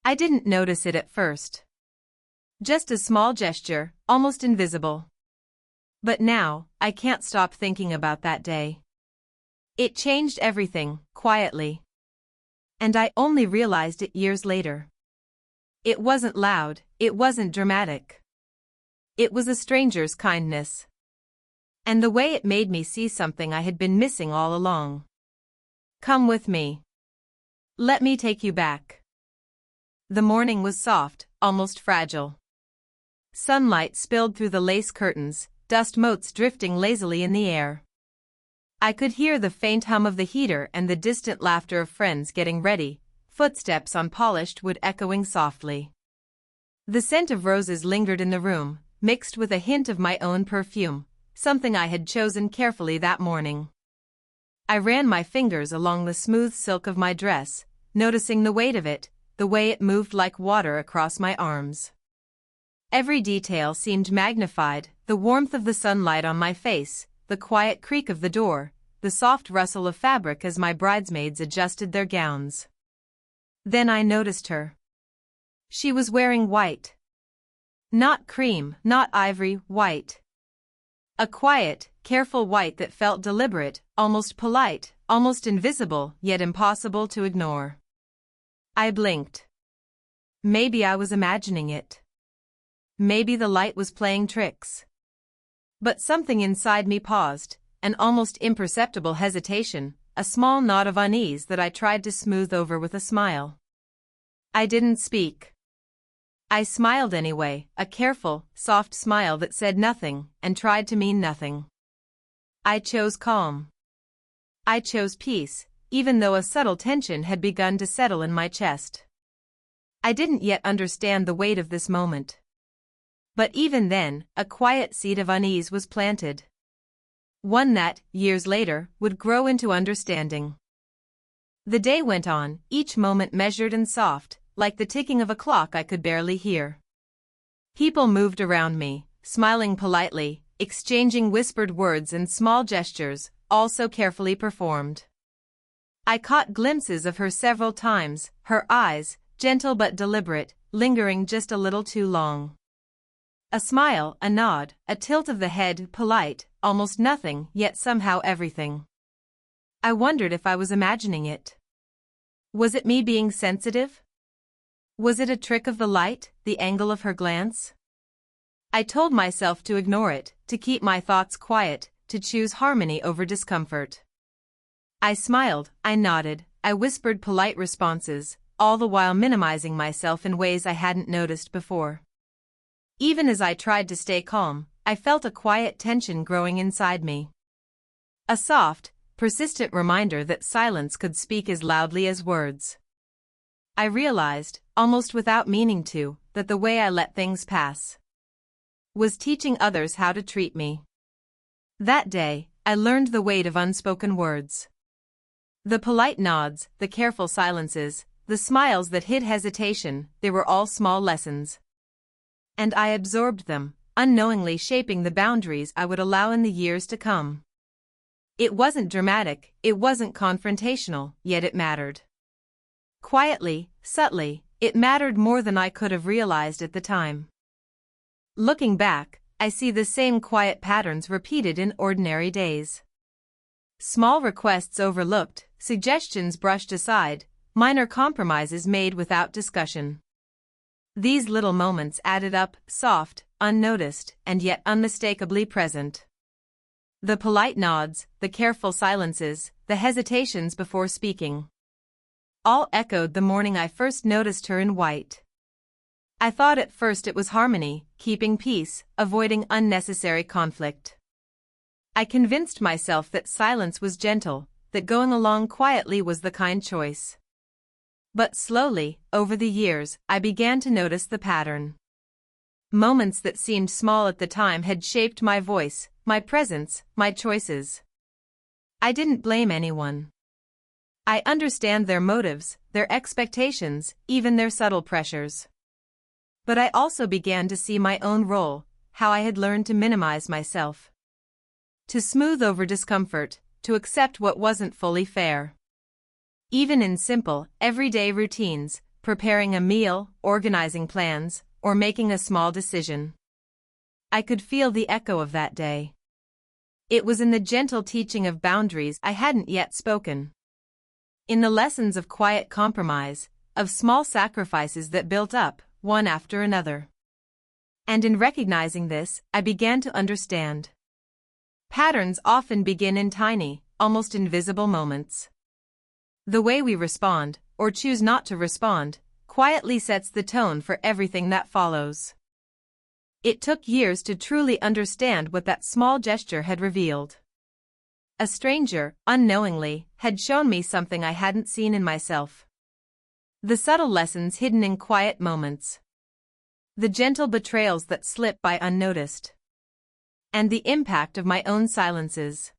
I didn't notice it at first. Just a small gesture, almost invisible. But now, I can't stop thinking about that day. It changed everything, quietly. And I only realized it years later. It wasn't loud, it wasn't dramatic. It was a stranger's kindness. And the way it made me see something I had been missing all along. Come with me. Let me take you back. The morning was soft, almost fragile. Sunlight spilled through the lace curtains, dust motes drifting lazily in the air. I could hear the faint hum of the heater and the distant laughter of friends getting ready, footsteps on polished wood echoing softly. The scent of roses lingered in the room, mixed with a hint of my own perfume, something I had chosen carefully that morning. I ran my fingers along the smooth silk of my dress, noticing the weight of it, the way it moved like water across my arms. Every detail seemed magnified, the warmth of the sunlight on my face, the quiet creak of the door, the soft rustle of fabric as my bridesmaids adjusted their gowns. Then I noticed her. She was wearing white. Not cream, not ivory, white. A quiet, careful white that felt deliberate, almost polite, almost invisible, yet impossible to ignore. I blinked. Maybe I was imagining it. Maybe the light was playing tricks. But something inside me paused, an almost imperceptible hesitation, a small knot of unease that I tried to smooth over with a smile. I didn't speak. I smiled anyway, a careful, soft smile that said nothing and tried to mean nothing. I chose calm. I chose peace, even though a subtle tension had begun to settle in my chest. I didn't yet understand the weight of this moment. But even then, a quiet seed of unease was planted. One that, years later, would grow into understanding. The day went on, each moment measured and soft, like the ticking of a clock I could barely hear. People moved around me, smiling politely, exchanging whispered words and small gestures, all so carefully performed. I caught glimpses of her several times, her eyes, gentle but deliberate, lingering just a little too long. A smile, a nod, a tilt of the head, polite, almost nothing, yet somehow everything. I wondered if I was imagining it. Was it me being sensitive? Was it a trick of the light, the angle of her glance? I told myself to ignore it, to keep my thoughts quiet, to choose harmony over discomfort. I smiled, I nodded, I whispered polite responses, all the while minimizing myself in ways I hadn't noticed before. Even as I tried to stay calm, I felt a quiet tension growing inside me. A soft, persistent reminder that silence could speak as loudly as words. I realized, almost without meaning to, that the way I let things pass was teaching others how to treat me. That day, I learned the weight of unspoken words. The polite nods, the careful silences, the smiles that hid hesitation, they were all small lessons. And I absorbed them, unknowingly shaping the boundaries I would allow in the years to come. It wasn't dramatic, it wasn't confrontational, yet it mattered. Quietly, subtly, it mattered more than I could have realized at the time. Looking back, I see the same quiet patterns repeated in ordinary days. Small requests overlooked, suggestions brushed aside, minor compromises made without discussion. These little moments added up, soft, unnoticed, and yet unmistakably present. The polite nods, the careful silences, the hesitations before speaking. All echoed the morning I first noticed her in white. I thought at first it was harmony, keeping peace, avoiding unnecessary conflict. I convinced myself that silence was gentle, that going along quietly was the kind choice. But slowly, over the years, I began to notice the pattern. Moments that seemed small at the time had shaped my voice, my presence, my choices. I didn't blame anyone. I understand their motives, their expectations, even their subtle pressures. But I also began to see my own role, how I had learned to minimize myself. To smooth over discomfort, to accept what wasn't fully fair. Even in simple, everyday routines, preparing a meal, organizing plans, or making a small decision. I could feel the echo of that day. It was in the gentle teaching of boundaries I hadn't yet spoken. In the lessons of quiet compromise, of small sacrifices that built up, one after another. And in recognizing this, I began to understand. Patterns often begin in tiny, almost invisible moments. The way we respond, or choose not to respond, quietly sets the tone for everything that follows. It took years to truly understand what that small gesture had revealed. A stranger, unknowingly, had shown me something I hadn't seen in myself. The subtle lessons hidden in quiet moments. The gentle betrayals that slip by unnoticed. And the impact of my own silences.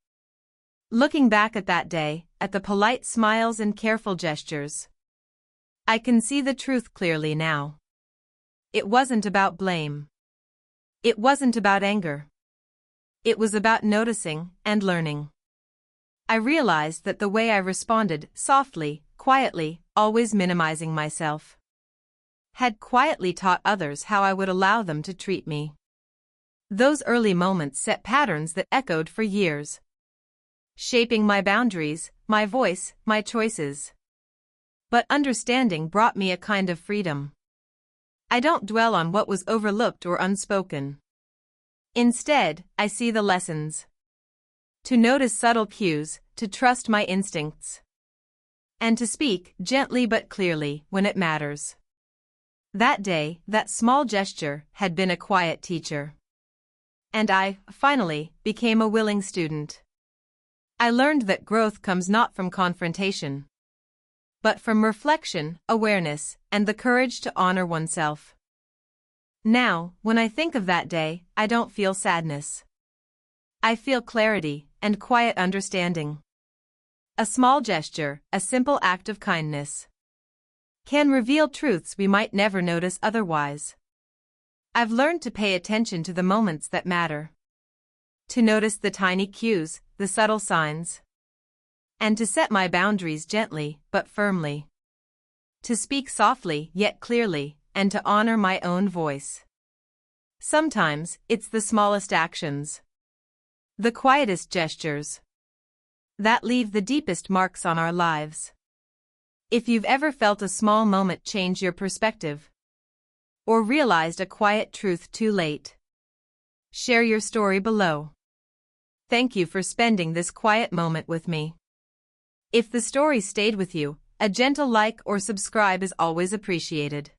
Looking back at that day, at the polite smiles and careful gestures, I can see the truth clearly now. It wasn't about blame. It wasn't about anger. It was about noticing and learning. I realized that the way I responded, softly, quietly, always minimizing myself, had quietly taught others how I would allow them to treat me. Those early moments set patterns that echoed for years, shaping my boundaries, my voice, my choices. But understanding brought me a kind of freedom. I don't dwell on what was overlooked or unspoken. Instead, I see the lessons. To notice subtle cues, to trust my instincts. And to speak, gently but clearly, when it matters. That day, that small gesture had been a quiet teacher. And I, finally, became a willing student. I learned that growth comes not from confrontation, but from reflection, awareness, and the courage to honor oneself. Now, when I think of that day, I don't feel sadness. I feel clarity and quiet understanding. A small gesture, a simple act of kindness, can reveal truths we might never notice otherwise. I've learned to pay attention to the moments that matter. To notice the tiny cues, the subtle signs. And to set my boundaries gently but firmly. To speak softly yet clearly, and to honor my own voice. Sometimes, it's the smallest actions, the quietest gestures, that leave the deepest marks on our lives. If you've ever felt a small moment change your perspective, or realized a quiet truth too late, share your story below. Thank you for spending this quiet moment with me. If the story stayed with you, a gentle like or subscribe is always appreciated.